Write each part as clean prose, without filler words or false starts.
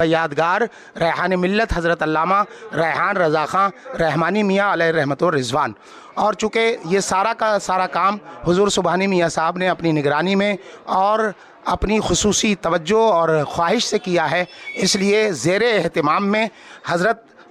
यादगार रेहान मिल्लत हज़रत अल्लामा रेहान रज़ा ख़ान रहमानी मियाँ अलैहि रहमत व रिज़वान। और चूँकि ये सारा का सारा काम हुज़ूर सुबहानी मियाँ साहब ने अपनी निगरानी में और अपनी खुसूसी तवज्जो और ख्वाहिश से किया है, इसलिए ज़ेर एहतिमाम में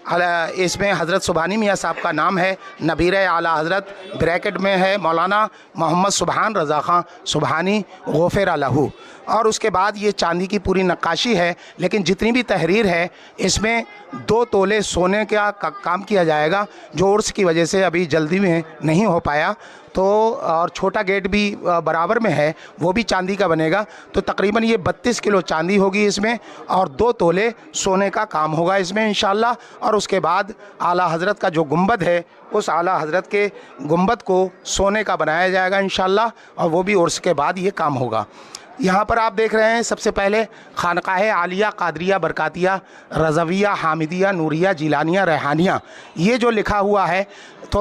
इसमें हज़रत सुबहानी मियाँ साहब का नाम है नबीर आला हज़रत, ब्रैकेट में है मौलाना मोहम्मद सुबहान रज़ा ख़ान सुबहानी गफ़िर लहू। और उसके बाद ये चांदी की पूरी नक्काशी है, लेकिन जितनी भी तहरीर है इसमें 2 तोले सोने का काम किया जाएगा, जो उर्स की वजह से अभी जल्दी में नहीं हो पाया। तो और छोटा गेट भी बराबर में है, वो भी चांदी का बनेगा। तो तकरीबन ये 32 किलो चांदी होगी इसमें और 2 तोले सोने का काम होगा इसमें इंशाअल्लाह। और उसके बाद आला हज़रत का जो गुंबद है, उस आला हज़रत के गुंबद को सोने का बनाया जाएगा इंशाअल्लाह, और वो भी उर्स के बाद ये काम होगा। यहाँ पर आप देख रहे हैं सबसे पहले खानकाह आलिया कादरिया बरकातिया रज़विया हामिदिया नूरिया जिलानिया रेहानिया, ये जो लिखा हुआ है तो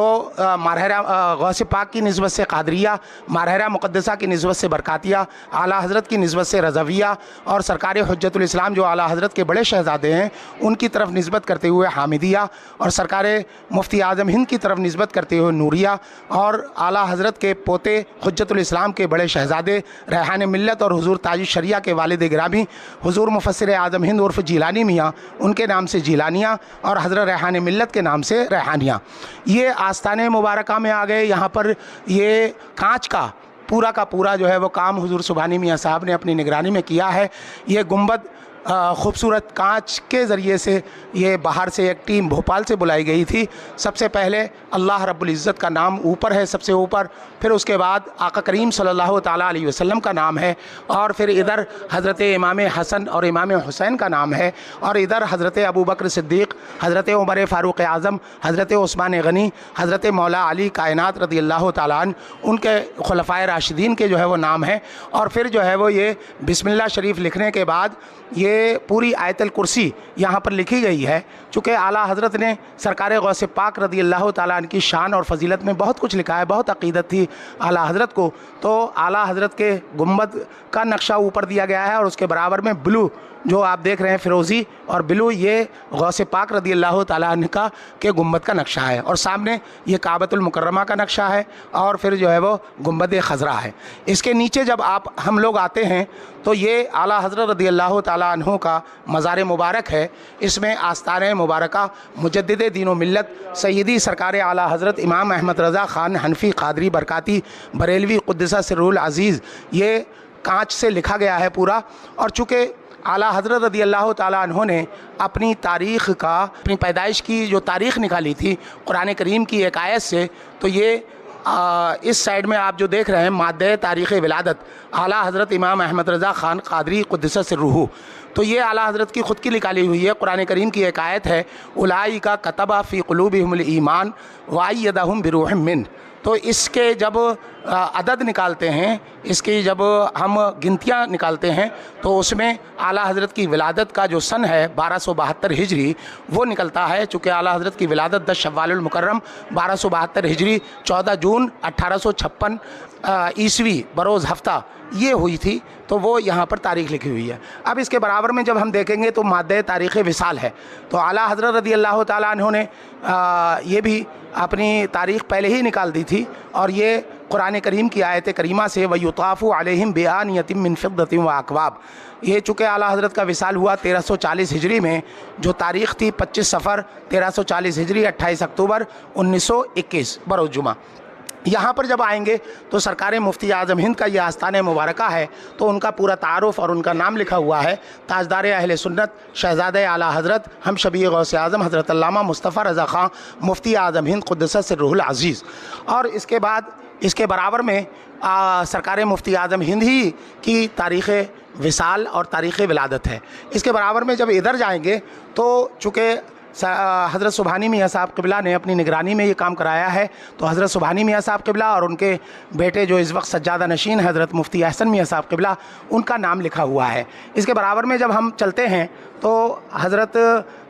मारहरा गौस पाक की निस्बत से कादरिया, मारहरा मुक़द्दसा की निस्बत से बरकातिया, आला हज़रत की निस्बत से रज़विया, और सरकार हुज्जतुल इस्लाम जो आला हज़रत के बड़े शहज़ादे हैं उनकी तरफ निस्बत करते हुए हामिदिया, और सरकार मुफ्ती आज़म हिंद की तरफ निस्बत करते हुए नूरिया, और आला हज़रत के पोते हुज्जतुल इस्लाम के बड़े शहज़ादे रेहान मिल्लत और हुज़ूर ताज शरिया के वालिद गिरामी हुज़ूर मुफस्सिर आज़म हिंद उर्फ़ जिलानी मियाँ, उनके नाम से जिलानिया, और हज़रत रेहान मिल्लत के नाम से रेहानिया। ये आस्ताने मुबारका में आ गए। यहाँ पर ये कांच का पूरा जो है वो काम हुज़ूर सुबहानी मियाँ साहब ने अपनी निगरानी में किया है। ये गुंबद खूबसूरत कांच के ज़रिए से ये बाहर से एक टीम भोपाल से बुलाई गई थी। सबसे पहले अल्लाह रब्बुल इज़्ज़त का नाम ऊपर है सबसे ऊपर, फिर उसके बाद आका करीम सल्लल्लाहु ताला अलैहि वसल्लम का नाम है, और फिर इधर हज़रत इमाम हसन और इमाम हुसैन का नाम है, और इधर हज़रत अबू बकर सिद्दीक़, हज़रत उमर फ़ारूक़ आज़म, हज़रत उस्मान गनी, हज़रत मौला अली कायनात रज़ियल्लाहु ताला अन्हु, उनके खुलफ़ाए राशिदीन के जो है वो नाम है। और फिर जो है वो ये बिस्मिल्लाह शरीफ लिखने के बाद ये पूरी आयतल कुर्सी यहाँ पर लिखी गई है। चूँकि आला हज़रत ने सरकार गौस पाक रज़ियल्लाहु ताला अन्हु की शान और फजीलत में बहुत कुछ लिखा है, बहुत अक़ीदत थी आला हज़रत को। तो आला हज़रत के गुंबद का नक्शा ऊपर दिया गया है, और उसके बराबर में ब्लू जो आप देख रहे हैं फ़िरोज़ी और ब्लू, ये गौस पाक रज़ियल्लाहु ताला अन्हु का के गुंबद का नक्शा है, और सामने ये काबतुल मुकर्रमा का नक्शा है, और फिर जो है वो गुंबद खज़रा है। इसके नीचे जब हम लोग आते हैं तो ये आला हज़रत रज़ियल्लाहु ताला अन्हु का मज़ार मुबारक है। इसमें आस्ताने मुबारका मुजद्दिद दीन व मिल्लत सय्यदी सरकार आला हज़रत इमाम अहमद रज़ा ख़ान हनफ़ी क़ादरी बरकाती बरेलवी क़ुद्दस सिर्रुल अज़ीज़, ये कांच से लिखा गया है पूरा। और चूँकि आला हज़रत रज़ियल्लाहु ताला अन्हु ने अपनी तारीख़ का, अपनी पैदाइश की जो तारीख़ निकाली थी कुरान करीम की एक आयत से, तो ये इस साइड में आप जो देख रहे हैं मादे तारीख़ विलादत आला हज़रत इमाम अहमद रज़ा ख़ान क़ादरी क़ुद्दस सिर्रुहु, तो ये आला हज़रत की ख़ुद की निकाली हुई है। कुरान करीम की एक आयत है, उलाइका कतबा फ़ी क़ुलूबिहिमुल ईमान व अय्यदहुम बिरूहिम मिन। तो इसके जब अदद निकालते हैं, इसकी जब हम गिनतियाँ निकालते हैं, तो उसमें आला हज़रत की विलादत का जो सन है 1272 हिजरी वो निकलता है। चूँकि आला हज़रत की विलादत 10 शव्वालुल मुकर्रम 1272 हिजरी 14 जून 1856 ईस्वी बरोज़ हफ्ता ये हुई थी, तो वो यहाँ पर तारीख़ लिखी हुई है। अब इसके बराबर में जब हम देखेंगे तो मादे तारीख़ विसाल है। तो आला हज़रत रज़ियल्लाहु ताला अन्हु ने ये भी अपनी तारीख़ पहले ही निकाल दी थी, और ये कुरान करीम की आयत करीमा से वयुताफ़ु अलैहिम बिआनियतिम मिन फ़िद्दतिन व अकवाब, ये चूँकि आला हज़रत का विसाल हुआ 1340 हिजरी में, जो तारीख़ थी 25 सफ़र 1340 हिजरी 28 अक्टूबर 1921 बरोज़ जुमा। यहाँ पर जब आएंगे तो सरकार मुफ्ती आज़म हिंद का ये आस्ताने मुबारका है, तो उनका पूरा तारुफ़ और उनका नाम लिखा हुआ है, ताजदार अहले सुन्नत शहज़ादे आला हज़रत हम शबी गौस आज़म हज़रत अल्लामा मुस्तफ़ा रज़ा ख़ान मुफ्ती आज़म हिंद क़ुद्दस सिर्रुल अज़ीज़। और इसके बाद इसके बराबर में सरकार मुफ्ती आज़म हिंद ही की तारीख़ विसाल और तारीख़ विलादत है। इसके बराबर में जब इधर जाएंगे तो चूँकि हज़रत सुबहानी मियाँ साहब क़िबला ने अपनी निगरानी में ये काम कराया है, तो हज़रत सुबहानी मियाँ साहब क़िबला और उनके बेटे जो इस वक्त सज्जादा नशीन हज़रत मुफ्ती अहसन मियाँ साहब क़िबला, उनका नाम लिखा हुआ है। इसके बराबर में जब हम चलते हैं तो हज़रत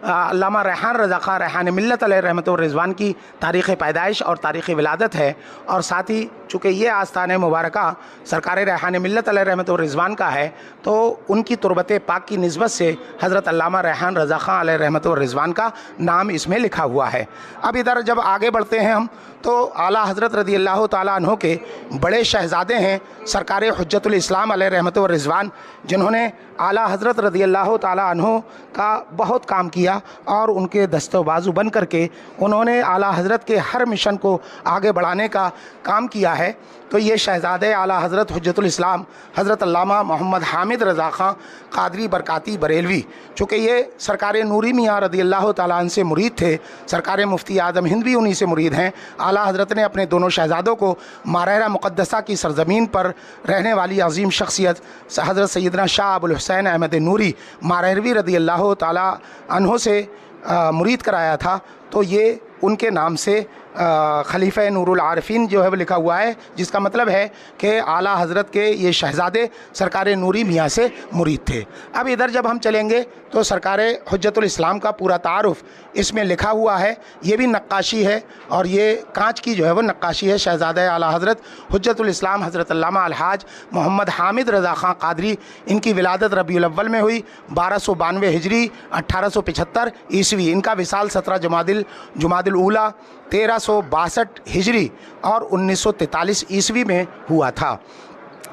अल्लामा रेहान रज़ा ख़ां रेहान मिल्लत अलैहि रहमत व रिज़वान की तारीख़ पैदाइश और तारीख़ विलादत है, और साथ ही चूँकि ये आस्थान मुबारका सरकार रेहान मिल्लत अलैहि रहमत व रिज़वान का है, तो उनकी तुरबत पाक की निस्बत से हज़रत अल्लामा रेहान रज़ा ख़ां अलैहि रहमत व रिज़वान का नाम इसमें लिखा हुआ है। अब इधर जब आगे बढ़ते हैं हम, तो आला हज़रत रज़ी अल्लाह ताला अन्हो के बड़े शहज़ादे हैं सरकार हुज्जतुल इस्लाम अलैहि रहमत व रिज़वान, जिन्होंने आला हज़रत रज़ी अल्लाह ताला अन्हो का बहुत काम किया और उनके दस्तो बाजू बन करके उन्होंने आला हज़रत के हर मिशन को आगे बढ़ाने का काम किया है। तो ये शहज़ादे आला हज़रत हुज्जतुल इस्लाम हज़रत अल्लामा मोहम्मद हामिद रज़ा ख़ां क़ादरी बरकाती बरेलवी, चूँकि ये सरकार नूरी मियाँ रज़ी अल्लाह ताला अन्हु से मुरीद थे, सरकार मुफ्ती आज़म हिंद भी उन्हीं से मुरीद हैं। आला हज़रत ने अपने दोनों शहज़ादों को मारहरा मुक़द्दसा की सरज़मीन पर रहने वाली अज़ीम शख्सियत हज़रत सैयदना शाह अबुल हुसैन अहमद नूरी मारहरवी रज़ी अल्लाह ताला अन्हु से मुरीद कराया था। तो ये उनके नाम से खलीफा नूरुल आरिफीन जो है वो लिखा हुआ है, जिसका मतलब है कि आला हज़रत के ये शहज़ादे सरकार नूरी मियाँ से मुरीद थे। अब इधर जब हम चलेंगे तो सरकार हुज्जतुल इस्लाम का पूरा तारुफ़ इसमें लिखा हुआ है, ये भी नक्काशी है और ये कांच की जो है वो नक्काशी है। शहज़ादा आला हज़रत हुज्जतुल इस्लाम हज़रत अल्लामा अलहाज मोहम्मद हामिद रज़ा ख़ां क़ादरी, इनकी विलादत रबीउल अव्वल में हुई 1292 हिजरी 1875 ईस्वी। इनका विसाल 17 जुमादिल ऊला 1362 हिजरी और 1943 ईस्वी में हुआ था।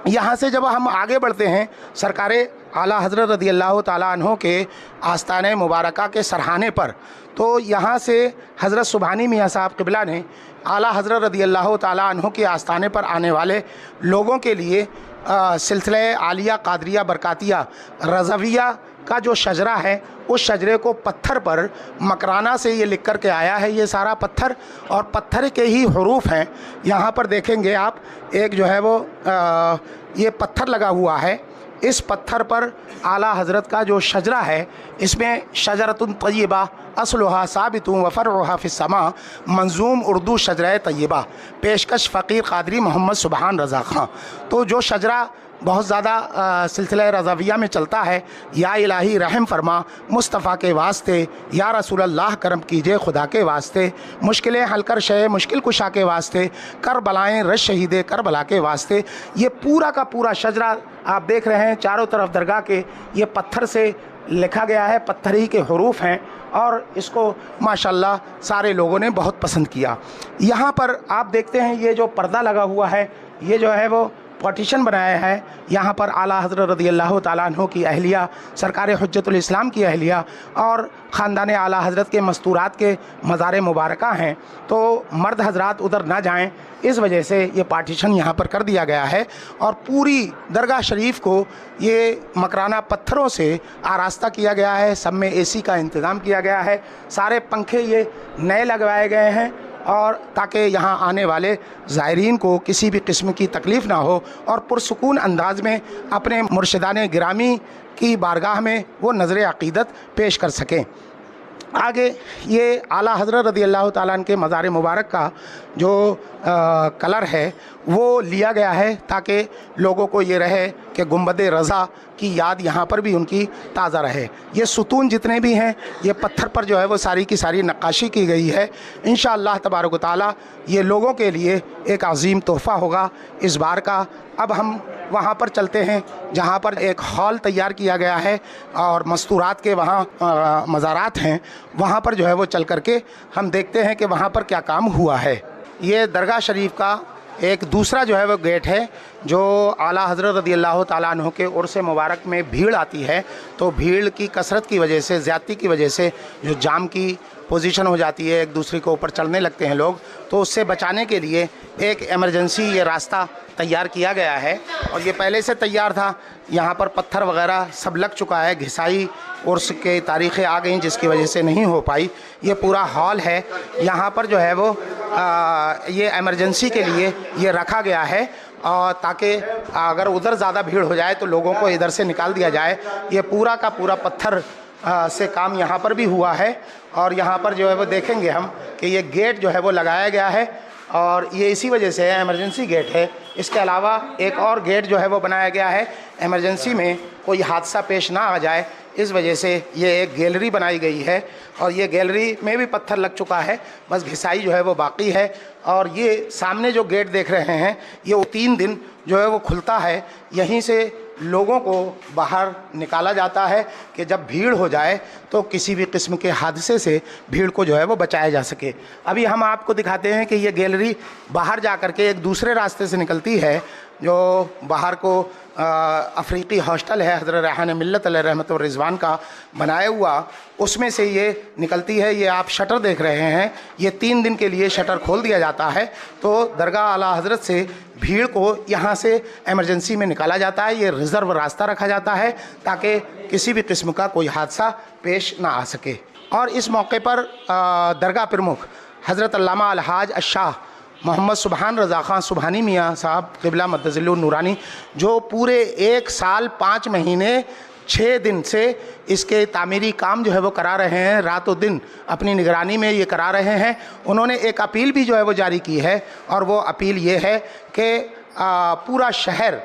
यहाँ से जब हम आगे बढ़ते हैं, सरकार आला हज़रत रज़ी अल्लाह ताला अन्हो के आस्ताने मुबारका के सरहाने पर, तो यहाँ से हज़रत सुबहानी मियाँ साहब क़िबला ने आला हज़रत रज़ी अल्लाह ताला अन्हो के आस्ताने पर आने वाले लोगों के लिए सिलसिले आलिया क़ादरिया बरकातिया रज़विया का जो शजरा है, उस शजरे को पत्थर पर मकराना से ये लिख कर के आया है। ये सारा पत्थर और पत्थर के ही हरूफ हैं। यहाँ पर देखेंगे आप, एक जो है वो ये पत्थर लगा हुआ है, इस पत्थर पर आला हज़रत का जो शजरा है, इसमें शजरतुन तय्यबा असलुहा साबितुन व फ़रउहा फ़िस्समा मंजूम उर्दू शजरा तय्यबा, पेशकश फ़कीर क़ादरी मोहम्मद सुबहान रज़ा ख़ां। तो जो शजरा बहुत ज़्यादा सिलसिला रज़ाविया में चलता है, या इलाही रहम फरमा मुस्तफ़ा के वास्ते, या रसूल अल्लाह करम कीजिए खुदा के वास्ते, मुश्किलें हल कर शे मुश्किल कुशा के वास्ते, करबलाएँ रश शहीद करबला के वास्ते। ये पूरा का पूरा शजरा आप देख रहे हैं, चारों तरफ दरगाह के ये पत्थर से लिखा गया है, पत्थर ही के हरूफ हैं और इसको माशाल्लाह सारे लोगों ने बहुत पसंद किया। यहाँ पर आप देखते हैं ये जो पर्दा लगा हुआ है, ये जो है वो पार्टीशन बनाया है। यहाँ पर आला हज़रत रज़ी अल्लाह ताला अन्हो की अहलिया, सरकार हुज्जतुल इस्लाम की अहलिया और ख़ानदान आला हज़रत के मस्तूरात के मज़ार मुबारका हैं, तो मर्द हजरात उधर ना जाएं, इस वजह से ये पार्टीशन यहाँ पर कर दिया गया है। और पूरी दरगाह शरीफ को ये मकराना पत्थरों से आरास्ता किया गया है, सब में AC का इंतज़ाम किया गया है, सारे पंखे ये नए लगवाए गए हैं और ताकि यहाँ आने वाले ज़ायरीन को किसी भी किस्म की तकलीफ़ ना हो और पुरसुकून अंदाज में अपने मुर्शिदाने गिरामी की बारगाह में वो नज़र अक़ीदत पेश कर सकें। आगे ये आला हज़रत रज़ी अल्लाह ताला अन्हु के मज़ार मुबारक का जो कलर है वो लिया गया है ताकि लोगों को ये रहे कि गुंबद रज़ा की याद यहाँ पर भी उनकी ताज़ा रहे। ये सुतून जितने भी हैं, ये पत्थर पर जो है वो सारी की सारी नक्काशी की गई है। इंशाअल्लाह तबारक व तआला ये लोगों के लिए एक अज़ीम तोहफ़ा होगा इस बार का। अब हम वहाँ पर चलते हैं जहाँ पर एक हॉल तैयार किया गया है और मस्तूरात के वहाँ मज़ारात हैं, वहाँ पर जो है वो चल करके हम देखते हैं कि वहाँ पर क्या काम हुआ है। ये दरगाह शरीफ का एक दूसरा जो है वो गेट है, जो आला हज़रत रज़ी अल्लाह ताला अन्हु के उर्स मुबारक में भीड़ आती है, तो भीड़ की कसरत की वजह से, ज़्यादती की वजह से जो जाम की पोजीशन हो जाती है, एक दूसरे के ऊपर चढ़ने लगते हैं लोग, तो उससे बचाने के लिए एक एमरजेंसी ये रास्ता तैयार किया गया है। और ये पहले से तैयार था, यहाँ पर पत्थर वगैरह सब लग चुका है, घिसाई उर्स के तारीख़ें आ गई जिसकी वजह से नहीं हो पाई। ये पूरा हॉल है, यहाँ पर जो है वो ये एमरजेंसी के लिए ये रखा गया है और ताकि अगर उधर ज़्यादा भीड़ हो जाए तो लोगों को इधर से निकाल दिया जाए। ये पूरा का पूरा पत्थर से काम यहाँ पर भी हुआ है और यहाँ पर जो है वो देखेंगे हम कि ये गेट जो है वो लगाया गया है और ये इसी वजह से एमरजेंसी गेट है। इसके अलावा एक और गेट जो है वो बनाया गया है, एमरजेंसी में कोई हादसा पेश ना आ जाए इस वजह से ये एक गैलरी बनाई गई है और ये गैलरी में भी पत्थर लग चुका है, बस घिसाई जो है वो बाकी है। और ये सामने जो गेट देख रहे हैं ये 3 दिन जो है वो खुलता है, यहीं से लोगों को बाहर निकाला जाता है कि जब भीड़ हो जाए तो किसी भी किस्म के हादसे से भीड़ को जो है वो बचाया जा सके। अभी हम आपको दिखाते हैं कि ये गैलरी बाहर जा कर के एक दूसरे रास्ते से निकलती है, जो बाहर को अफ्रीकी हॉस्टल है हज़रत रैहान मिल्लत अलैहि रहमत व रिज़वान का बनाया हुआ, उसमें से ये निकलती है। ये आप शटर देख रहे हैं, ये 3 दिन के लिए शटर खोल दिया जाता है, तो दरगाह आला हज़रत से भीड़ को यहाँ से एमरजेंसी में निकाला जाता है। ये रिज़र्व रास्ता रखा जाता है ताकि किसी भी किस्म का कोई हादसा पेश ना आ सके। और इस मौके पर दरगाह प्रमुख हज़रत अल्लामा अलहाज अशाह मोहम्मद सुबहान रज़ा ख़ान सुबहानी मियाँ साहब क़िबला मद्दज़िल्लुन नूरानी, जो पूरे 1 साल 5 महीने 6 दिन से इसके तामीरी काम जो है वो करा रहे हैं, रातों दिन अपनी निगरानी में ये करा रहे हैं। उन्होंने एक अपील भी जो है वो जारी की है और वो अपील ये है कि पूरा शहर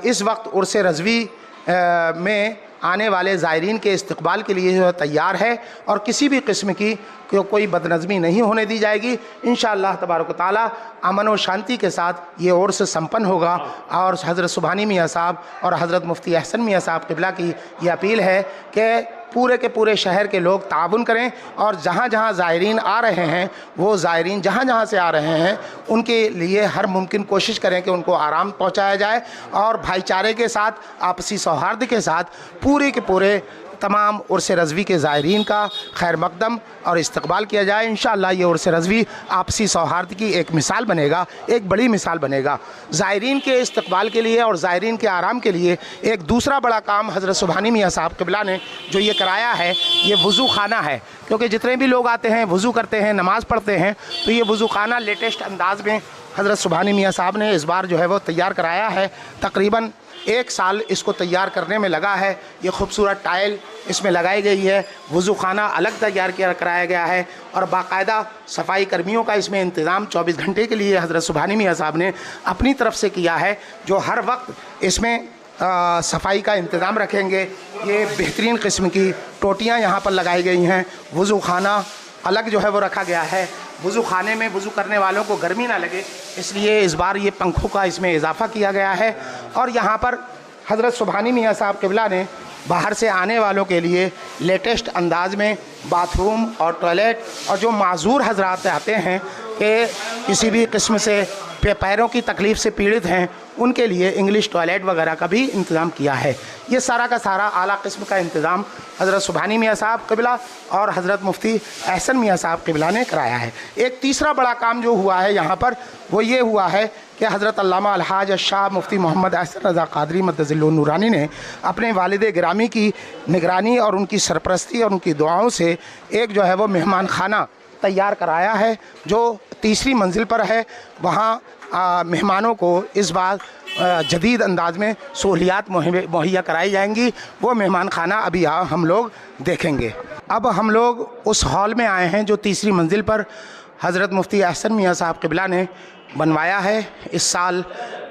इस वक्त उर्स रज़वी में आने वाले ज़ायरीन के इस्तकबाल के लिए तैयार है और किसी भी किस्म की कोई बदनज़मी नहीं होने दी जाएगी। इंशाअल्लाह तबारक व तआला अमन और शांति के साथ ये उर्स संपन्न होगा। और हज़रत सुबहानी मियाँ साहब और हज़रत मुफ्ती अहसन मियाँ साहब क़िबला की ये अपील है कि पूरे के पूरे शहर के लोग ताउन करें और जहाँ जहाँ ज़ायरीन आ रहे हैं वो ज़ायरीन जहाँ जहाँ से आ रहे हैं उनके लिए हर मुमकिन कोशिश करें कि उनको आराम पहुँचाया जाए और भाईचारे के साथ, आपसी सौहार्द के साथ पूरे के पूरे तमाम उर्स रज़वी के ज़ायरीन का खैर मकदम और इस्तकबाल किया जाए। इंशाअल्लाह ये उर्स रज़वी आपसी सौहार्द की एक मिसाल बनेगा, एक बड़ी मिसाल बनेगा। ज़ायरीन के इस्तकबाल के लिए और ज़ायरीन के आराम के लिए एक दूसरा बड़ा काम हज़रत सुबहानी मियाँ साहब क़िबला ने जो ये कराया है, ये वज़ू खाना है। क्योंकि जितने भी लोग आते हैं वज़ू करते हैं, नमाज़ पढ़ते हैं, तो ये वज़ू खाना लेटेस्ट अंदाज़ में हज़रत सुबहानी मियाँ साहब ने इस बार जो है वो तैयार कराया है। तकरीबन 1 साल इसको तैयार करने में लगा है। ये खूबसूरत टाइल इसमें लगाई गई है, वज़ू खाना अलग तैयार कराया गया है और बाकायदा सफाई कर्मियों का इसमें इंतज़ाम 24 घंटे के लिए हज़रत सुबहानी मियाँ साहब ने अपनी तरफ से किया है, जो हर वक्त इसमें सफाई का इंतज़ाम रखेंगे। ये बेहतरीन किस्म की टोटियाँ यहाँ पर लगाई गई हैं, वज़ू खाना अलग जो है वो रखा गया है। वज़ू खाने में वज़ू करने वालों को गर्मी ना लगे इसलिए इस बार ये पंखों का इसमें इजाफ़ा किया गया है। और यहाँ पर हज़रत सुबहानी मियाँ साहब क़िबला ने बाहर से आने वालों के लिए लेटेस्ट अंदाज में बाथरूम और टॉयलेट, और जो माज़ूर हज़रात आते हैं कि किसी भी किस्म से पैरों की तकलीफ़ से पीड़ित हैं, उनके लिए इंग्लिश टॉयलेट वगैरह का भी इंतज़ाम किया है। ये सारा का सारा आला किस्म का इंतज़ाम हज़रत सुबहानी मियाँ साहब क़िबला और हज़रत मुफ्ती अहसन मियाँ साहब क़िबला ने कराया है। एक तीसरा बड़ा काम जो हुआ है यहाँ पर वो ये हुआ है कि हज़रत अल्लामा अलहाज शाह मुफ्ती मोहम्मद अहसन रज़ा क़ादरी मद्दज़िल्लुन नूरानी ने अपने वालिद गिरामी की निगरानी और उनकी सरपरस्ती और उनकी दुआओं से एक जो है वो मेहमान खाना तैयार कराया है, जो 3री मंजिल पर है। वहाँ मेहमानों को इस बार जदीद अंदाज में सहूलियात मुहैया कराई जाएंगी। वो मेहमान खाना अभी हम लोग देखेंगे। अब हम लोग उस हॉल में आए हैं जो 3री मंजिल पर हज़रत मुफ्ती अहसन मियाँ साहब क़िबला ने बनवाया है। इस साल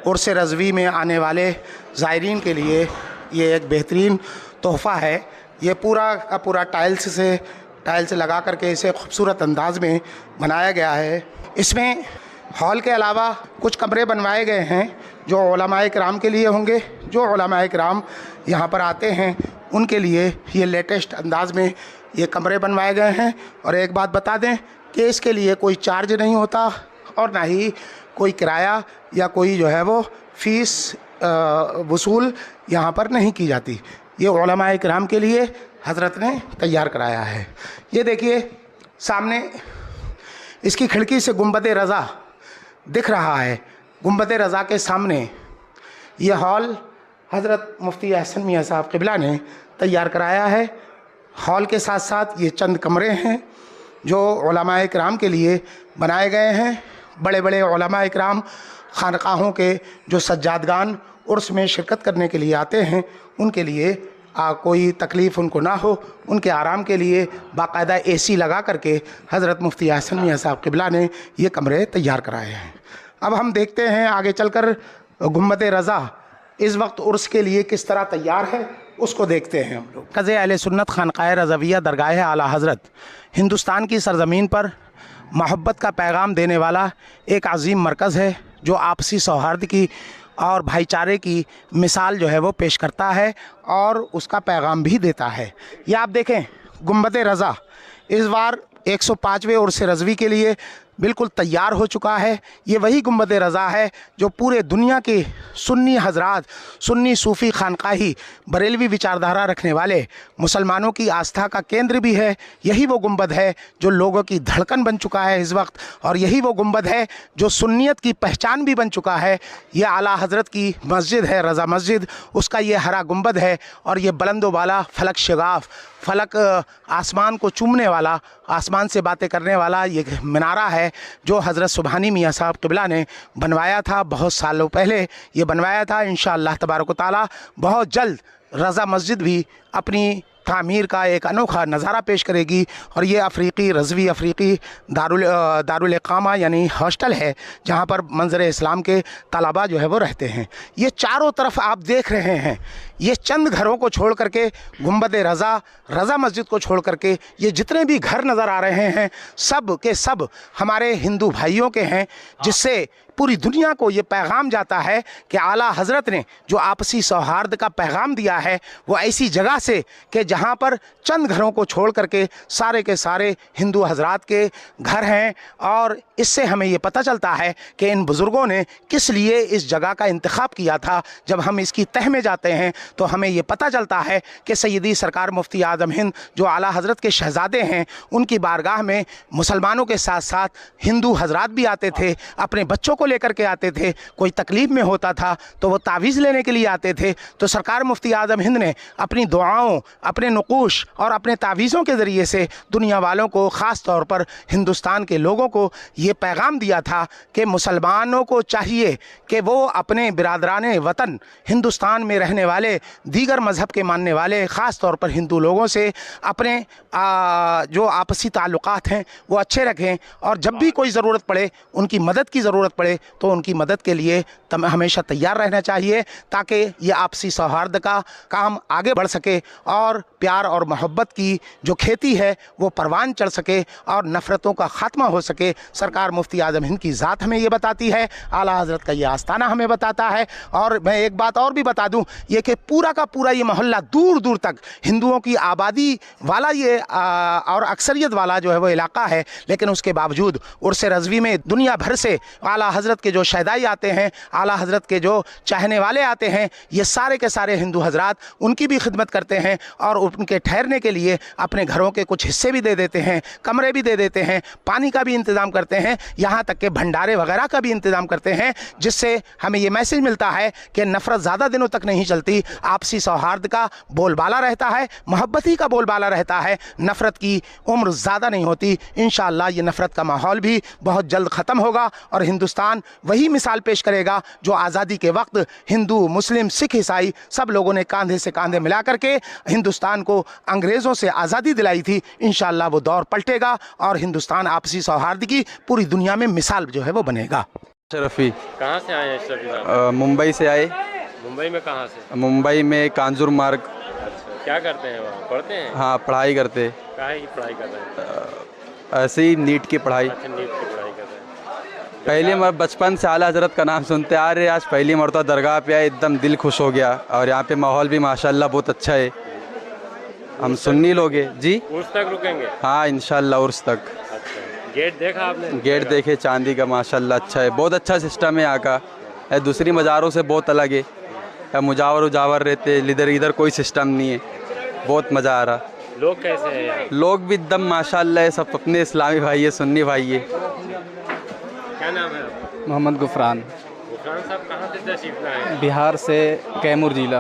उर्स रज़वी में आने वाले ज़ायरीन के लिए ये एक बेहतरीन तोहफ़ा है। ये पूरा का पूरा टाइल्स लगा करके इसे खूबसूरत अंदाज में बनाया गया है। इसमें हॉल के अलावा कुछ कमरे बनवाए गए हैं जो उलमाए किराम के लिए होंगे। जो उलमाए किराम यहाँ पर आते हैं उनके लिए ये लेटेस्ट अंदाज में ये कमरे बनवाए गए हैं। और एक बात बता दें कि इसके लिए कोई चार्ज नहीं होता और ना ही कोई किराया या कोई जो है वो फ़ीस वसूल यहाँ पर नहीं की जाती। ये उलमाए किराम के लिए हज़रत ने तैयार कराया है। ये देखिए सामने इसकी खिड़की से गुंबद रज़ा दिख रहा है। गुंबद रज़ा के सामने ये हॉल हज़रत मुफ्ती अहसन मियाँ साहब क़िबला ने तैयार कराया है। हॉल के साथ साथ ये चंद कमरे हैं जो उलमाए किराम के लिए बनाए गए हैं। बड़े बड़े उलमाए किराम खानकाहों के जो सज्जादगान उर्स में शिरकत करने के लिए आते हैं उनके लिए कोई तकलीफ़ उनको ना हो, उनके आराम के लिए बाकायदा AC लगा करके हज़रत मुफ्ती अहसन मियाँ साहब क़िबला ने ये कमरे तैयार कराए हैं। अब हम देखते हैं आगे चलकर गुंबद रज़ा इस वक्त उर्स के लिए किस तरह तैयार है। اس کو دیکھتے ہیں ہم لوگ۔ مرکز اہل سنت خانقاہ رضویہ درگاہ اعلیٰ حضرت ہندوستان کی سرزمین پر محبت کا پیغام دینے والا ایک عظیم مرکز ہے جو آپسی سوہارد کی اور بھائی چارے کی مثال جو ہے وہ پیش کرتا ہے اور اس کا پیغام بھی دیتا ہے۔ یہ آپ دیکھیں گنبد رضا اس بار 105ویں عرس رضوی کے لیے بالکل تیار ہو چکا ہے۔ یہ وہی گنبد رضا ہے جو پورے دنیا کے سنی حضرات، سنی صوفی خانقاہی بریلوی وچاردھارا رکھنے والے مسلمانوں کی آستھا کا کیندر بھی ہے۔ یہی وہ گنبد ہے جو لوگوں کی دھڑکن بن چکا ہے اس وقت، اور یہی وہ گنبد ہے جو سنیت کی پہچان بھی بن چکا ہے۔ یہ اعلیٰ حضرت کی مسجد ہے رضا مسجد، اس کا یہ ہرا گنبد ہے، اور یہ بلند و بالا فلک شگاف، فلک آسمان کو چومنے والا، آسمان سے باتیں کرنے والا یہ منارہ ہے جو حضرت سبحانی میاں صاحب قبلہ نے بنوایا تھا بہت سالوں پہلے۔ یہ بنوایا تھا، انشاءاللہ تبارک و تعالی بہت جلد رضا مسجد بھی اپنی تعمیر کا ایک انوکھا نظارہ پیش کرے گی، اور یہ افریقی رضوی افریقی دارالاقامہ یعنی ہاسٹل ہے جہاں پر منظر اسلام کے طلباء جو ہے وہ رہتے ہیں۔ یہ چاروں طرف آپ دیکھ رہے ہیں، یہ چند گھروں کو چھوڑ کر کے گنبد رضا مسجد کو چھوڑ کر کے یہ جتنے بھی گھر نظر آ رہے ہیں سب کے سب ہمارے ہندو بھائیوں کے ہیں، جس سے پوری دنیا کو یہ پیغام جاتا ہے کہ اعلیٰ حضرت نے جو آپسی سوہارد کا پیغام دیا ہے وہ ایسی جگہ سے کہ جہاں پر چند گھروں کو چھوڑ کر کے سارے ہندو حضرات کے گھر ہیں، اور اس سے ہمیں یہ پتہ چلتا ہے کہ ان بزرگوں نے کس لیے اس جگہ کا انتخاب کیا تھا۔ جب ہم اس کی تہ میں جاتے ہیں تو ہمیں یہ پتہ چلتا ہے کہ سیدی سرکار مفتی اعظم ہند جو اعلیٰ حضرت کے شہزادے ہیں، ان کی بارگاہ میں مسلمانوں کے ساتھ ساتھ ہندو حضرات بھی آتے تھے، اپنے بچوں کو لے کر کے آتے تھے، کوئی تکلیف میں ہوتا تھا تو وہ تعویذ لینے کے لیے آتے تھے، تو سرکار مفتی اعظم ہند نے اپنی دعاؤں، اپنے نقوش اور اپنے تعویذوں کے ذریعے سے دنیا والوں کو، خاص طور پر ہندوستان کے لوگوں کو یہ پیغام دیا تھا کہ مسلمانوں کو چاہیے کہ وہ اپنے برادران وطن ہندوستان میں رہنے والے دیگر مذہب کے ماننے والے، خاص طور پر ہندو لوگوں سے اپنے جو آپسی تعلقات ہیں وہ اچھے رکھیں، اور جب بھی کوئی ضرورت پڑے، ان کی مدد کی ضرورت پڑے تو ان کی مدد کے لیے ہمیشہ تیار رہنا چاہیے، تاکہ یہ آپسی سوہارد کا کام آگے بڑھ سکے اور پیار اور محبت کی جو کھیتی ہے وہ پروان چڑھ سکے اور نفرتوں کا خاتمہ ہو سکے۔ سرکار مفتی اعظم ہند کی ذات ہمیں یہ بتاتی ہے، اعلیٰ حضرت کا یہ آستانہ ہمیں بتاتا ہے۔ اور میں ایک بات اور بھی بتا دوں، یہ کہ پورا کا پورا یہ محلہ دور دور تک ہندوؤں کی آبادی والا یہ اور اکثریت والا جو ہے وہ علاقہ ہے، لیکن اس کے باوجود عرس رضوی میں دنیا بھر سے اعلیٰ حضرت کے جو شہدائی آتے ہیں، اعلیٰ حضرت کے جو چاہنے والے آتے ہیں، یہ سارے کے سارے ہندو حضرات ان کی بھی خدمت کرتے ہیں، اور ان کے ٹھہرنے کے لیے اپنے گھروں کے کچھ حصے بھی دے دیتے ہیں، کمرے بھی دے دیتے ہیں، پانی کا بھی انتظام کرتے ہیں، یہاں تک کہ بھنڈارے وغیرہ کا بھی انتظام کرتے ہیں، جس سے ہمیں یہ میسج ملتا ہے کہ نفرت زیادہ دنوں تک نہیں چلتی، آپسی سوہارد کا بول بالا رہتا ہے، محبت ہی کا بول بالا رہتا ہے، نفرت کی عمر زیادہ نہیں ہوتی۔ انشاءاللہ یہ نفرت کا ماحول بھی بہت جلد ختم ہوگا، اور ہندوستان وہی مثال پیش کرے گا جو آزادی کے وقت ہندو، مسلم، سکھ، عیسائی سب لوگوں نے کاندھے سے کاندھے ملا کر کے ہندوستان کو انگریزوں سے آزادی دلائی تھی۔ انشاءاللہ وہ دور پلٹے گا اور ہندوستان آپسی سوہارد کی پوری دنیا میں مثال جو ہے وہ بنے گا۔ شرفی کہاں سے آئے ہیں اشرفی صاحب؟ ممبئی سے آئے۔ ممبئی میں کہاں سے؟ ممبئی میں کانجور مارگ۔ اچھا، کیا کرتے ہیں وہاں؟ پڑھتے ہیں؟ ہاں، پڑھائی کرتے۔ کاہے کی پڑھائی کر رہے ہیں؟ ایسے ہی نیٹ کی پڑھائی۔ اچھا، نیٹ کی پڑھائی کر رہے ہیں۔ پہلی بچپن سے اعلیٰ حضرت کا نام سنتے آ رہے، آج پہلی مرتبہ درگاہ پہ آئے، ایک دم دل خوش ہو گیا، اور یہاں پہ ماحول بھی ماشاءاللہ بہت اچھا ہے۔ ہم سنی لوگ ہیں جی۔ عرس تک رکیں گے؟ ہاں انشاءاللہ عرس تک۔ اچھا، گیٹ دیکھا آپ نے؟ گیٹ دیکھے چاندی کا، ماشاءاللہ اچھا ہے، بہت اچھا سسٹم ہے یہاں کا، دوسری مزاروں سے بہت الگ ہے، مجاور رہتے، ادھر کوئی سسٹم نہیں ہے، بہت مزہ آ رہا۔ لوگ کیسے ہیں یہاں؟ لوگ بھی ایک دم ماشاءاللہ ہے، سب اپنے اسلامی بھائی ہے، سنی بھائی ہے۔ کیا نام ہے آپ؟ محمد غفران۔ غفران صاحب کہاں سے تشریف لائے ہیں؟ بہار سے، کیمور ضلع۔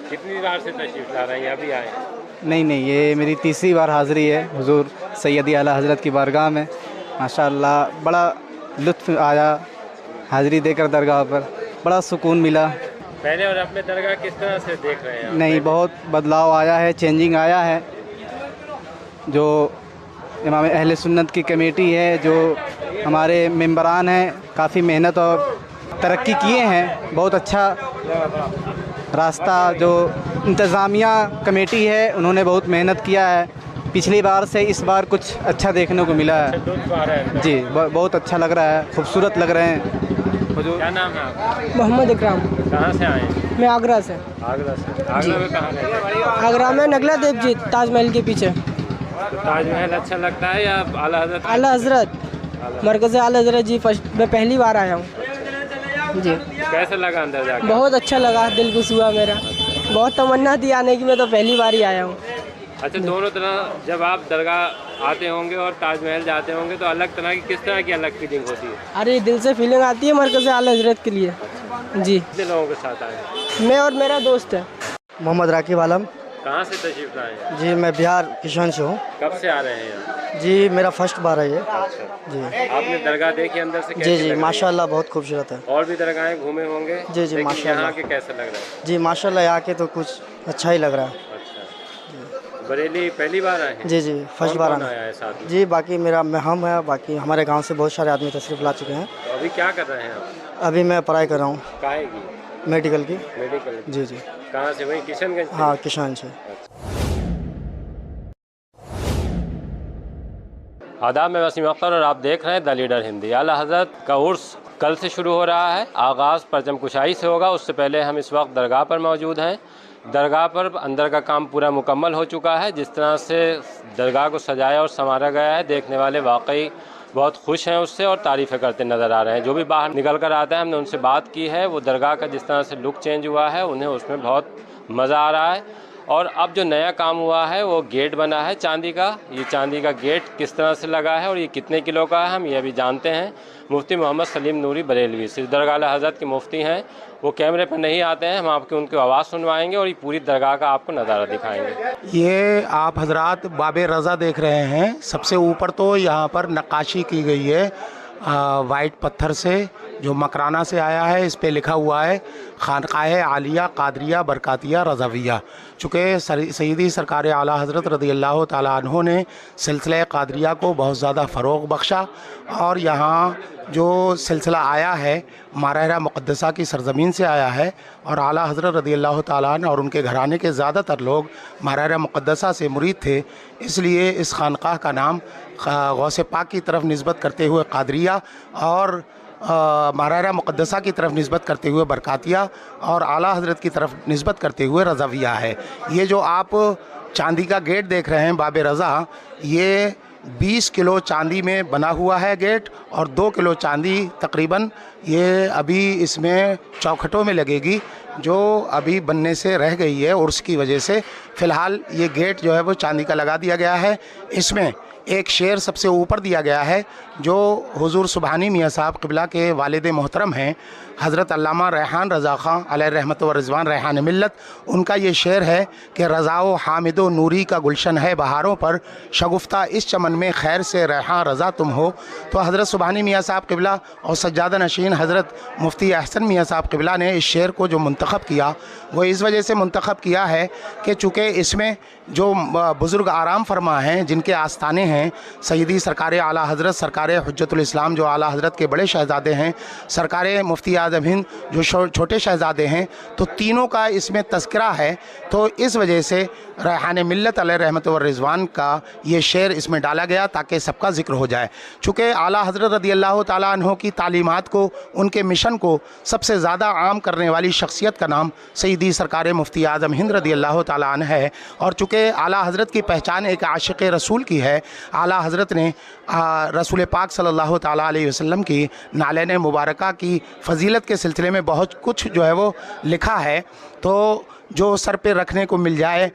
کتنی بار سے تشریف لا رہے ہیں؟ ابھی آئے ہیں؟ نہیں، یہ میری تیسری بار حاضری ہے حضور سیدی اعلیٰ حضرت کی بارگاہ میں۔ ماشاءاللہ بڑا لطف آیا حاضری دے کر درگاہ پر، بڑا سکون ملا۔ پہلے اور اپنے درگاہ کس طرح سے دیکھ رہے ہیں آپ؟ نہیں، بہت بدلاؤ آیا ہے، چینجنگ آیا ہے۔ جو امام اہل سنت کی کمیٹی ہے، جو ہمارے ممبران ہیں، کافی محنت اور ترقی کیے ہیں، بہت اچھا रास्ता जो इंतज़ामिया कमेटी है उन्होंने बहुत मेहनत किया है। पिछली बार से इस बार कुछ अच्छा देखने को मिला है। लुत्फ आ रहा है अंदर। जी बहुत अच्छा लग रहा है, खूबसूरत लग रहे हैं। हुजूर क्या नाम है आपका? मोहम्मद इकराम। कहाँ से आए हैं? मैं आगरा से। आगरा से। आगरा में कहाँ रहते हैं? आगरा में नगला देव जी ताजमहल के पीछे। तो ताजमहल अच्छा लगता है या आला हज़रत? आला हज़रत मरकज़ आला हज़रत जी मैं पहली बार आया हूँ जी। कैसा लगा अंदर जाकर? बहुत अच्छा लगा, दिल खुश हुआ मेरा। बहुत तमन्ना थी आने की, मैं तो पहली बार ही आया हूँ। अच्छा, दोनों तरह जब आप दरगाह आते होंगे और ताजमहल जाते होंगे तो अलग तरह की, किस तरह की अलग फीलिंग होती है? अरे दिल से फीलिंग आती है मरकज़ आला हज़रत के लिए जी। कितने लोगों के साथ आए हैं? मैं और मेरा दोस्त है। मोहम्मद राकिब आलम। कहाँ से तशरीफ लाए हैं? जी मैं बिहार किशन से हूँ। कब से आ रहे हैं यहाँ? जी मेरा फर्स्ट बार है ये। जी आपने दरगाह देखी अंदर से? जी कैसी जी लग रही है? माशाल्लाह बहुत खूबसूरत है। और भी दरगाहें घूमे होंगे? जी जी लेकिन माशाल्लाह। यहाँ के कैसा लग रहा है? जी माशाल्लाह यहाँ के तो कुछ अच्छा ही लग रहा है। अच्छा, बरेली पहली बार आए हैं? जी जी फर्स्ट बार कौन आना आया है साथ में? जी बाकी मेरा हम है, बाकी हमारे गांव से बहुत सारे आदमी तशरीफ ला चुके हैं। तो अभी क्या कर रहे हैं आप? अभी मैं पढ़ाई कर रहा हूँ काहे की? मेडिकल की। मेडिकल। जी जी कहाँ से? वही किशनगंज से? हाँ किसान से। आदाब, मैं वसीम अख्तर और आप देख रहे हैं द लीडर हिंदी। आला हज़रत का उर्स कल से शुरू हो रहा है। आगाज़ परचम कुशाई से होगा। उससे पहले हम इस वक्त दरगाह पर मौजूद हैं। दरगाह पर अंदर का काम पूरा मुकम्मल हो चुका है। जिस तरह से दरगाह को सजाया और संवारा गया है, देखने वाले वाकई बहुत खुश हैं उससे और तारीफ़ें करते नज़र आ रहे हैं। जो भी बाहर निकल कर आता है, हमने उनसे बात की है, वो दरगाह का जिस तरह से लुक चेंज हुआ है उन्हें उसमें बहुत मज़ा आ रहा है। और अब जो नया काम हुआ है वो गेट बना है चांदी का। ये चांदी का गेट किस तरह से लगा है और ये कितने किलो का है, हम ये भी जानते हैं। मुफ्ती मोहम्मद सलीम नूरी बरेलवी सिर्फ दरगाह आला हज़रत के मुफ्ती हैं, वो कैमरे पर नहीं आते हैं। हम आपकी उनकी आवाज़ सुनवाएंगे और ये पूरी दरगाह का आपको नज़ारा दिखाएंगे। ये आप हजरात बाबे रज़ा देख रहे हैं। सबसे ऊपर तो यहाँ पर नक्काशी की गई है वाइट पत्थर से, जो मकराना से आया है। इस पे लिखा हुआ है खानकाह आलिया कादरिया बरकातिया रज़ाविया। चूँकि सैयदी सरकार आला हज़रत रज़ियल्लाहु ताला अन्हो ने सिलसिला कादरिया को बहुत ज़्यादा फ़रोग़ बख्शा और यहाँ जो सिलसिला आया है मारहरा मुक़द्दसा की सरज़मीन से आया है और आला हज़रत रज़ियल्लाहु ताला अन्हु और उनके घराने के ज़्यादातर लोग मारहरा मुक़द्दसा से मुरीद थे। इसलिए इस खानकाह का नाम गौसे पाक की तरफ निस्बत करते हुए कादरिया और मारहरा मुक़द्दसा की तरफ निस्बत करते हुए बरकातिया और आला हज़रत की तरफ निस्बत करते हुए रज़ाविया है। ये जो आप चांदी का गेट देख रहे हैं बाबे रज़ा, ये 20 किलो चांदी में बना हुआ है गेट और 2 किलो चांदी तकरीबन ये अभी इसमें चौखटों में लगेगी, जो अभी बनने से रह गई है उर्स की वजह से। फ़िलहाल ये गेट जो है वो चांदी का लगा दिया गया है। इसमें एक शेर सबसे ऊपर दिया गया है जो हुज़ूर सुबहानी मियाँ साहब क़िबला के वालिद मोहतरम हैं हज़रत अल्लामा रेहान रज़ा ख़ां अलैहि रहमत व रिज़वान रेहान मिल्लत। उनका ये शेर है कि रज़ाओ हामिदो नूरी का गुलशन है बहारों पर, शगुफ्ता इस चमन में खैर से रेहान रज़ा तुम हो। तो हज़रत सुबहानी मियाँ साहब क़िबला और सज्जादा नशीन हज़रत मुफ्ती अहसन मियाँ साहब क़िबला ने इस शेर को जो मुंतखब किया वो इस वजह से मुंतखब किया है कि चूँकि इसमें जो बुज़ुर्ग आराम फरमा हैं, जिनके आस्थाने हैं, सैयदी सरकार आला हज़रत सरकार हुज्जतुल इस्लाम जो आला हज़रत के बड़े शहज़ादे हैं, सरकार मुफ्ती आज़म हिंद जो छोटे शहज़ादे हैं, तो तीनों का इसमें तज़किरा है। तो इस वजह से रेहान मिल्लत अलैहि रहमत व रिज़वान का ये शेर इसमें डाला गया ताकि सबका ज़िक्र हो जाए। चूँकि आला हज़रत रज़ियल्लाहु ताला अन्हो की तालीमात को, उनके मिशन को सबसे ज़्यादा आम करने वाली शख्सियत का नाम सैयदी सरकार मुफ्ती आज़म हिंद रज़ियल्लाहु ताला अन्हु है। और चूँकि आला हज़रत की पहचान एक आशिक़ रसूल की है, आला हज़रत ने रसूल पाक सल्लल्लाहु ताला अलैहि वसल्लम की नालैन मुबारका की फ़जीलत के सिलसिले में बहुत कुछ जो है वो लिखा है। तो जो सर पे रखने को मिल जाए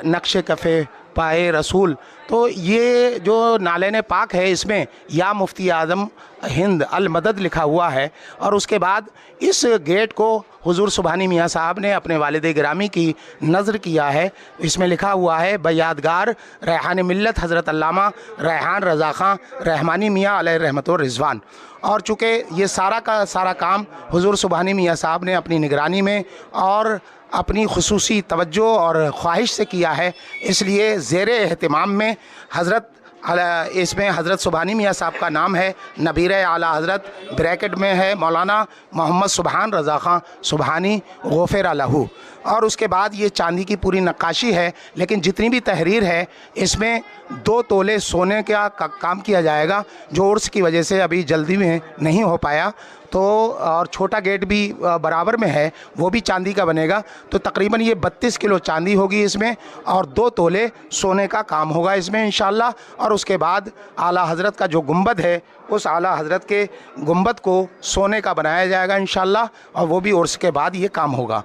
नक्श कफ़े पाए रसूल, तो ये जो नालैन पाक है इसमें या मुफ्ती आज़म हिंद अल मदद लिखा हुआ है। और उसके बाद इस गेट को हुज़ूर सुबहानी मियाँ साहब ने अपने वालिद गिरामी की नज़र किया है। इसमें लिखा हुआ है बयादगार रेहान मिल्लत हज़रत अल्लामा रेहान रज़ा ख़ां रहमानी मियाँ अलैहि रहमत व रिज़वान। और चूँकि ये सारा का सारा काम हुज़ूर सुबहानी मियाँ साहब ने अपनी निगरानी में और अपनी खुसूसी तवज्जो और ख्वाहिश से किया है, इसलिए ज़ेर एहतिमाम में हज़रत इसमें हज़रत सुबहानी मियाँ साहब का नाम है, नबीर आला हज़रत ब्रैकेट में है मौलाना मोहम्मद सुबहान रज़ा ख़ान सुबहानी गफ़िर लहू। और उसके बाद ये चांदी की पूरी नक्काशी है, लेकिन जितनी भी तहरीर है इसमें 2 तोले सोने का काम किया जाएगा, जो उर्स की वजह से अभी जल्दी में नहीं हो पाया। तो और छोटा गेट भी बराबर में है, वो भी चांदी का बनेगा। तो तकरीबन ये 32 किलो चांदी होगी इसमें, और 2 तोले सोने का काम होगा इसमें इंशाअल्लाह। और उसके बाद आला हज़रत का जो गुंबद है, उस आला हज़रत के गुंबद को सोने का बनाया जाएगा इंशाअल्लाह, और वो भी उर्स के बाद ये काम होगा।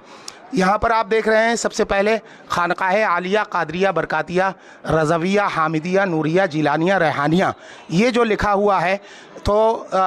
यहाँ पर आप देख रहे हैं सबसे पहले खानकाह आलिया कादरिया बरकातिया रज़विया हामिदिया नूरिया जिलानिया रेहानिया, ये जो लिखा हुआ है तो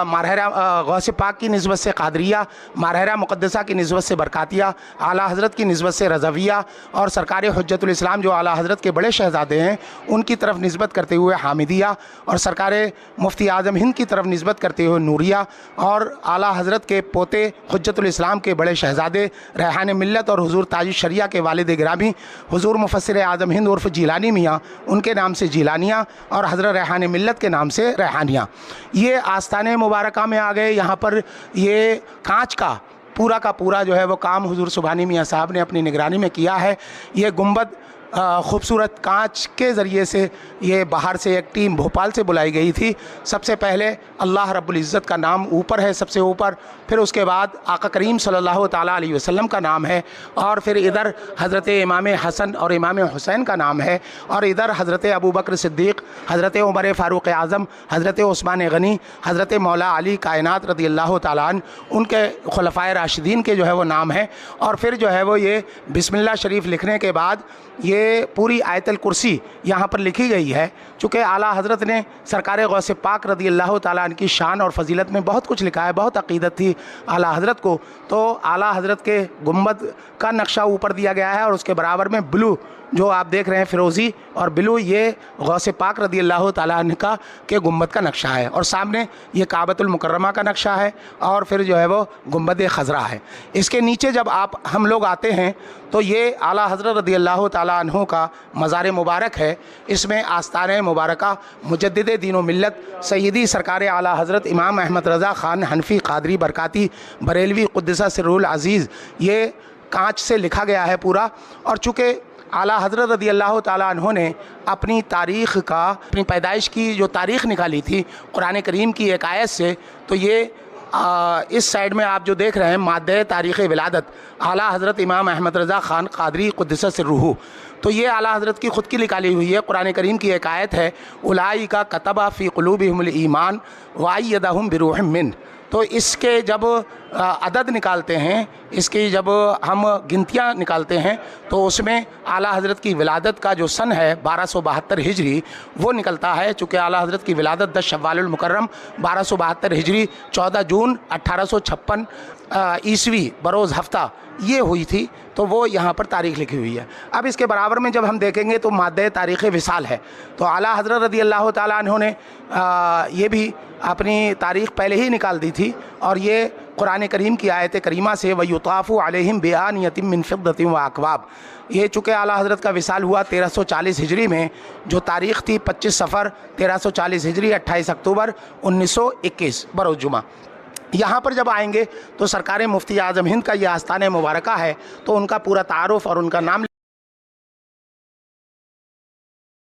मारहरा गौस पाक की निस्बत से कादरिया, मारहरा मुक़द्दसा की निस्बत से बरकातिया, आला हज़रत की निस्बत से रज़विया, और सरकार हुज्जतुल इस्लाम जो आला हज़रत के बड़े शहज़ादे हैं उनकी तरफ निस्बत करते हुए हामिदिया, और सरकार मुफ्ती आज़म हिंद की तरफ निस्बत करते हुए नूरिया, और आला हज़रत के पोते हुज्जतुल इस्लाम के बड़े शहज़ादे रेहान मिल्लत और हुज़ूर ताज शरिया के वालिद गिरामी हुज़ूर मुफस्सिर आज़म हिंद उर्फ़ जिलानी मियाँ, उनके नाम से जिलानिया, और हज़रत रेहान मिल्लत के नाम से रेहानिया। ये आस्ताने मुबारका में आ गए। यहाँ पर ये कांच का पूरा जो है वो काम हुज़ूर सुबहानी मियाँ साहब ने अपनी निगरानी में किया है। ये गुंबद खूबसूरत कांच के ज़रिए से, ये बाहर से एक टीम भोपाल से बुलाई गई थी। सबसे पहले अल्लाह रब्बुल इज़्ज़त का नाम ऊपर है सबसे ऊपर, फिर उसके बाद आका करीम सल्लल्लाहु ताला अलैहि वसल्लम का नाम है, और फिर इधर हज़रत इमाम हसन और इमाम हुसैन का नाम है, और इधर हज़रत अबू बकर सिद्दीक़, हज़रत उमर फ़ारूक़ आज़म, हज़रत उस्मान गनी, हज़रत मौला अली कायनात रज़ियल्लाहु ताला अन्हु, उनके खुलफ़ाए राशिदीन के जो है वो नाम है। और फिर जो है वो ये बिस्मिल्लाह शरीफ लिखने के बाद ये पूरी आयतल कुर्सी यहाँ पर लिखी गई है। चूँकि आला हज़रत ने सरकार गौस पाक रज़ियल्लाहु ताला अन्हु की शान और फजीलत में बहुत कुछ लिखा है, बहुत अक़ीदत थी आला हज़रत को, तो आला हज़रत के गुंबद का नक्शा ऊपर दिया गया है, और उसके बराबर में ब्लू जो आप देख रहे हैं फ़िरोज़ी और ब्लू, ये गौस पाक रज़ियल्लाहु ताला अन्हु का के गुंबद का नक्शा है, और सामने ये काबतुल मुकर्रमा का नक्शा है, और फिर जो है वो गुंबद खज़रा है। इसके नीचे जब हम लोग आते हैं तो ये आला हज़रत रज़ियल्लाहु ताला अन्हु का मज़ार मुबारक है। इसमें आस्ताने मुबारका मुजद्दिद दीन व मिल्लत सैयदी सरकार आला हज़रत इमाम अहमद रज़ा ख़ान हनफ़ी क़ादरी बरकाती बरेलवी क़ुद्दसा सिर्रुल अज़ीज़, ये कांच से लिखा गया है पूरा। और चूँकि आला हज़रत रज़ियल्लाहु ताला अन्हु ने अपनी तारीख़ का, अपनी पैदाइश की जो तारीख़ निकाली थी कुरान करीम की एक आयत से, तो ये इस साइड में आप जो देख रहे हैं मादे तारीख़ विलादत आला हज़रत इमाम अहमद रज़ा ख़ान क़ादरी क़ुद्दसा सिर्रुहु, तो ये आला हज़रत की ख़ुद की निकाली हुई है। कुरान करीम की एक आयत है, उलाइका कतबा फ़ी क़ुलूबिहिमुल ईमान व अय्यदहुम बिरूहिम मिन। तो इसके जब अदद निकालते हैं, इसकी जब हम गिनतियाँ निकालते हैं, तो उसमें आला हज़रत की विलादत का जो सन है 1272 हिजरी वो निकलता है। चूँकि आला हज़रत की विलादत 10 शव्वालुल मुकर्रम 1272 हिजरी 14 जून 1856 ईस्वी बरोज़ हफ्ता ये हुई थी, तो वो यहाँ पर तारीख़ लिखी हुई है। अब इसके बराबर में जब हम देखेंगे तो मादे तारीख़ विसाल है। तो आला हज़रत रज़ियल्लाहु ताला अन्हु ने ये भी अपनी तारीख़ पहले ही निकाल दी थी, और ये कुरान करीम की आयत करीमा से वयुताफ़ु अलैहिम बिआनियतिम मिन फ़िद्दतिन व अकवाब, ये चूँकि आला हज़रत का विसाल हुआ 1340 हिजरी में, जो तारीख़ थी 25 सफ़र 1340 हिजरी 28 अक्टूबर 1921 बरोज़ जुमा। यहाँ पर जब आएंगे तो सरकार मुफ्ती आज़म हिंद का ये आस्ताने मुबारका है, तो उनका पूरा तारुफ़ और उनका नाम